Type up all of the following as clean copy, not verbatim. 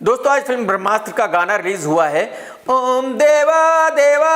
दोस्तों आज फिल्म ब्रह्मास्त्र का गाना रिलीज हुआ है। ओम देवा देवा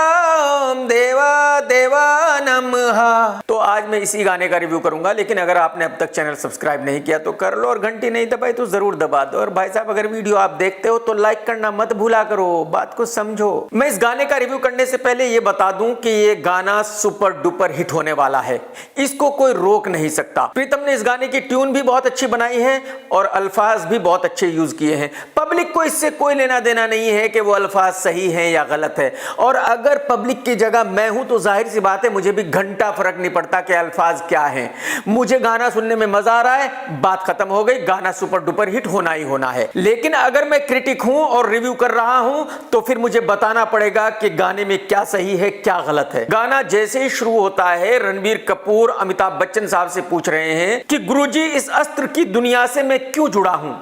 ओम देवा देवा नमः। तो आज मैं इसी गाने का रिव्यू करूंगा, लेकिन अगर आपने अब तक चैनल सब्सक्राइब नहीं किया तो कर लो और घंटी नहीं दबाई तो जरूर दबा दो। और भाई साहब अगर वीडियो आप देखते हो तो लाइक करना मत भूला करो, बात को समझो। मैं इस गाने का रिव्यू करने से पहले ये बता दूं कि ये गाना सुपर डुपर हिट होने वाला है, इसको कोई रोक नहीं सकता। प्रीतम ने इस गाने की ट्यून भी बहुत अच्छी बनाई है और अल्फाज भी बहुत अच्छे यूज किए हैं। पब्लिक को इससे कोई लेना देना नहीं है कि वो अल्फाज सही है या गलत है, और अगर पब्लिक की जगह मैं हूं तो जाहिर सी बात है मुझे भी घंटा फर्क नहीं पड़ता कि अल्फाज क्या हैं। मुझे गाना सुनने में मजा आ रहा है, बात खत्म हो गई, गाना सुपर डुपर हिट होना ही होना है। लेकिन अगर मैं क्रिटिक हूं और रिव्यू कर रहा हूं तो फिर मुझे बताना पड़ेगा कि गाने में क्या सही है क्या गलत है। गाना जैसे ही शुरू होता है रणबीर कपूर अमिताभ बच्चन साहब से पूछ रहे हैं कि गुरुजी इस अस्त्र की दुनिया से मैं क्यों जुड़ा हूं।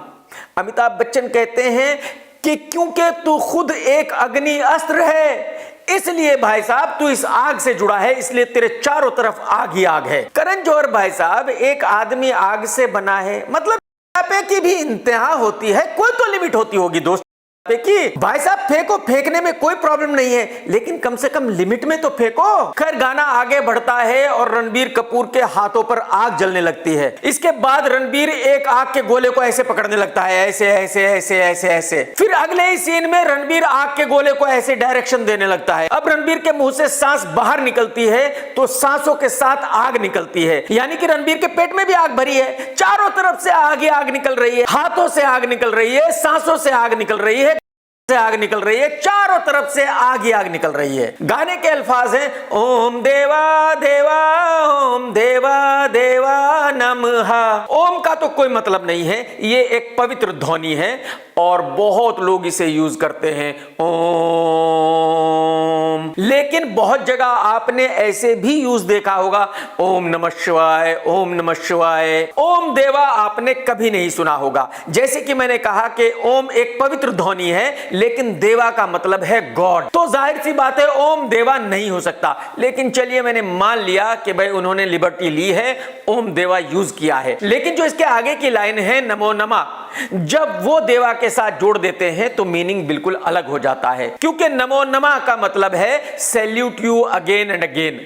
अमिताभ बच्चन कहते हैं कि क्योंकि तू खुद एक अग्नि अस्त्र है, इसलिए भाई साहब तू इस आग से जुड़ा है, इसलिए तेरे चारों तरफ आग ही आग है। करण जौहर भाई साहब एक आदमी आग से बना है, मतलब पे की भी इंतहा होती है, कोई तो लिमिट होती होगी दोस्त। भाई साहब फेंको, फेंकने में कोई प्रॉब्लम नहीं है, लेकिन कम से कम लिमिट में तो फेंको। खैर गाना आगे बढ़ता है और रणबीर कपूर के हाथों पर आग जलने लगती है। इसके बाद रणबीर एक आग के गोले को ऐसे पकड़ने लगता है, ऐसे ऐसे ऐसे ऐसे ऐसे। फिर अगले ही सीन में रणबीर आग के गोले को ऐसे डायरेक्शन देने लगता है। अब रणबीर के मुंह से सांस बाहर निकलती है तो सांसों के साथ आग निकलती है, यानी कि रणबीर के पेट में भी आग भरी है। चारों तरफ से आग ही आग निकल रही है, हाथों से आग निकल रही है, सांसों से आग निकल रही है, से आग निकल रही है, चारों तरफ से आग ही आग निकल रही है। गाने के अल्फाज हैं ओम देवा देवा ओम देवा देवा नमः। ओम का तो कोई मतलब नहीं है, ये एक पवित्र ध्वनि है और बहुत लोग इसे यूज करते हैं ओम। लेकिन बहुत जगह आपने ऐसे भी यूज देखा होगा ओम नमः शिवाय ओम नमः शिवाय। ओम देवा आपने कभी नहीं सुना होगा। जैसे कि मैंने कहा कि ओम एक पवित्र ध्वनि है, लेकिन देवा का मतलब है गॉड, तो जाहिर सी बात है ओम देवा नहीं हो सकता। लेकिन चलिए मैंने मान लिया कि भाई उन्होंने लिबर्टी ली है, ओम देवा यूज किया है। लेकिन जो इसके आगे की लाइन है नमो नमः, जब वो देवा के साथ जोड़ देते हैं तो मीनिंग बिल्कुल अलग हो जाता है, क्योंकि नमो नमः का मतलब है salute you again and again.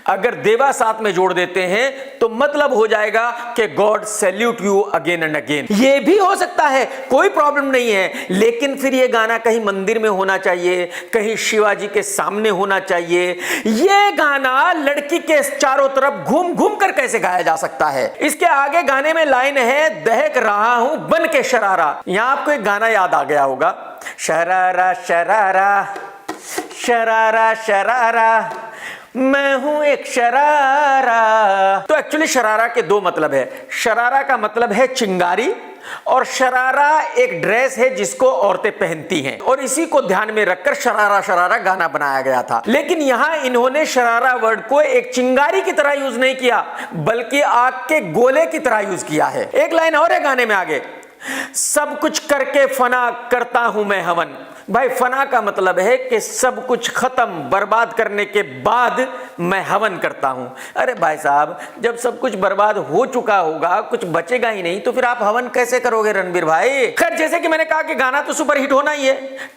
अगर देवा साथ में जोड़ देते हैं तो मतलब हो जाएगा कि God salute you again and again. ये भी हो सकता है, कोई प्रॉब्लम नहीं है, लेकिन फिर ये गाना कहीं मंदिर में होना चाहिए, कहीं शिवाजी के सामने होना चाहिए। ये गाना लड़की के चारों तरफ घूम घूम कर कैसे गाया जा सकता है। इसके आगे गाने में लाइन है दहक रहा हूं बन के शरारा। यहां आपको एक गाना याद आ गया होगा, शरारा शरारा शरारा शरारा मैं हूं एक शरारा। तो एक्चुअली शरारा के दो मतलब है। शरारा का मतलब है चिंगारी, और शरारा एक ड्रेस है जिसको औरतें पहनती हैं, और इसी को ध्यान में रखकर शरारा शरारा गाना बनाया गया था। लेकिन यहां इन्होंने शरारा वर्ड को एक चिंगारी की तरह यूज नहीं किया, बल्कि आग के गोले की तरह यूज किया है। एक लाइन और है गाने में आगे, सब कुछ करके फना करता हूं मैं हवन। भाई फना का मतलब है कि सब कुछ खत्म बर्बाद करने के बाद मैं हवन करता हूं। अरे भाई साहब जब सब कुछ बर्बाद हो चुका होगा, कुछ बचेगा ही नहीं, तो फिर आप हवन कैसे करोगे रणबीर भाई। खैर जैसे कि मैंने कहा कि गाना तो सुपर हिट होना ही है,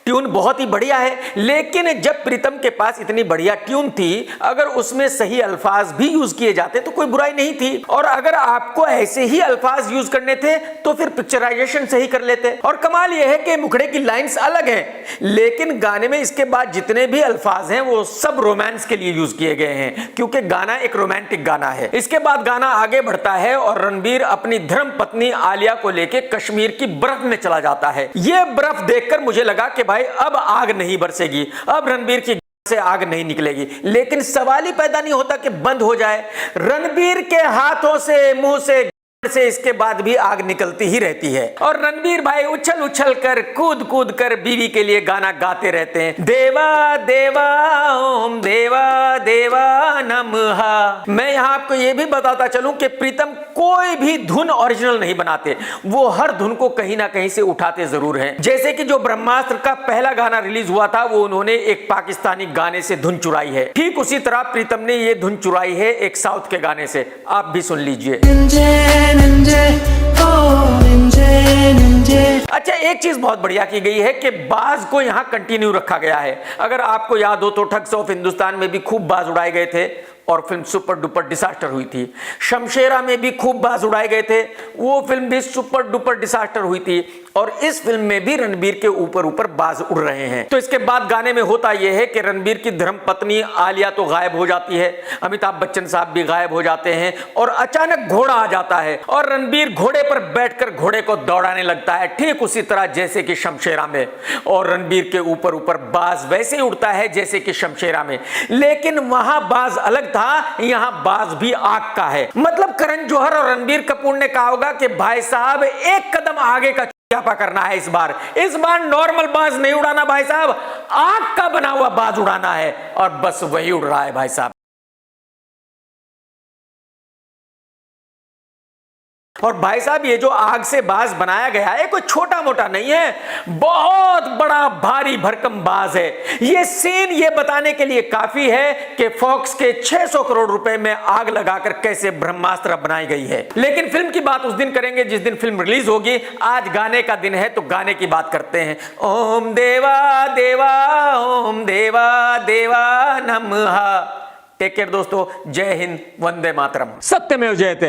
ट्यून बहुत ही बढ़िया है, लेकिन जब प्रीतम के पास इतनी बढ़िया ट्यून थी, अगर उसमें सही अल्फाज भी यूज किए जाते तो कोई बुराई नहीं थी। और अगर आपको ऐसे ही अल्फाज यूज करने थे तो फिर पिक्चराइजेशन सही कर लेते। और कमाल यह है कि मुखड़े की लाइंस अलग है, लेकिन गाने में इसके बाद जितने भी अल्फाज हैं वो सब रोमांस के लिए यूज किए गए हैं, क्योंकि गाना एक रोमांटिक गाना है। इसके बाद गाना आगे बढ़ता है और रणबीर अपनी धर्म पत्नी आलिया को लेके कश्मीर की बर्फ में चला जाता है। यह बर्फ देखकर मुझे लगा कि भाई अब आग नहीं बरसेगी, अब रणबीर की से आग नहीं निकलेगी, लेकिन सवाल ही पैदा नहीं होता कि बंद हो जाए। रणबीर के हाथों से मुंह से इसके बाद भी आग निकलती ही रहती है, और रणबीर भाई उछल उछल कर कूद कूद कर बीवी के लिए गाना गाते रहते हैं, देवा देवा ओम देवा देवा नमः। मैं यहां आपको यह भी बताता चलूं कि प्रीतम कोई भी धुन ओरिजिनल नहीं बनाते, वो हर धुन को कहीं ना कहीं से उठाते जरूर हैं। जैसे कि जो ब्रह्मास्त्र का पहला गाना रिलीज हुआ था वो उन्होंने एक पाकिस्तानी गाने से धुन चुराई है, ठीक उसी तरह प्रीतम ने ये धुन चुराई है एक साउथ के गाने से। आप भी सुन लीजिए। अच्छा, एक चीज बहुत बढ़िया की गई है कि बाज को यहां कंटिन्यू रखा गया है। अगर आपको याद हो तो ठग्स ऑफ हिंदुस्तान में भी खूब बाज उड़ाए गए थे और फिल्म सुपर डुपर डिजास्टर हुई थी। शमशेरा में भी खूब बाज उड़ाए गए थे, वो फिल्म भी सुपर डुपर डिजास्टर हुई थी। और इस फिल्म में भी रणबीर के ऊपर ऊपर बाज उड़ रहे हैं। तो इसके बाद गाने में होता यह है कि रणबीर की धर्मपत्नी आलिया तो गायब हो जाती है, अमिताभ बच्चन साहब भी गायब हो जाते हैं और अचानक घोड़ा आ जाता है और रणबीर घोड़े पर बैठकर घोड़े को दौड़ाने लगता है, ठीक उसी तरह जैसे कि शमशेरा में। और रणबीर के ऊपर ऊपर बाज वैसे ही उड़ता है जैसे कि शमशेरा में, लेकिन वहां बाज अलग था, यहां बाज भी आग का है। मतलब करण जौहर और रणबीर कपूर ने कहा होगा कि भाई साहब एक कदम आगे का क्या करना है, इस बार नॉर्मल बाज नहीं उड़ाना भाई साहब, आग का बना हुआ बाज उड़ाना है। और बस वही उड़ रहा है भाई साहब। और भाई साहब ये जो आग से बाज बनाया गया है कोई छोटा मोटा नहीं है, बहुत बड़ा भारी भरकम बाज है। ये सीन ये बताने के लिए काफी है कि फॉक्स के 600 करोड़ रुपए में आग लगाकर कैसे ब्रह्मास्त्र बनाई गई है। लेकिन फिल्म की बात उस दिन करेंगे जिस दिन फिल्म रिलीज होगी। आज गाने का दिन है तो गाने की बात करते हैं। ओम देवा देवा ओम देवा देवा नमः। टेक केयर दोस्तों, जय हिंद, वंदे मातरम, सत्यमेव जयते।